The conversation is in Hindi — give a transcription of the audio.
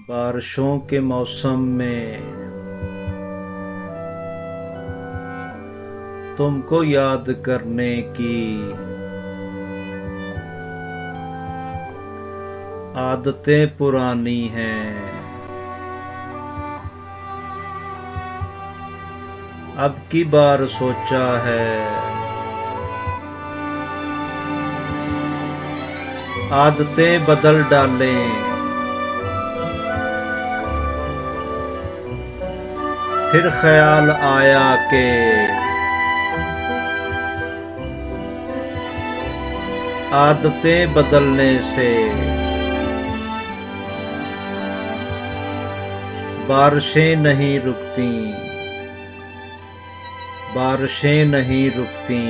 बारिशों के मौसम में तुमको याद करने की आदतें पुरानी हैं। अब की बार सोचा है आदतें बदल डालें। फिर ख्याल आया कि आदतें बदलने से बारिशें नहीं रुकती, बारिशें नहीं रुकती।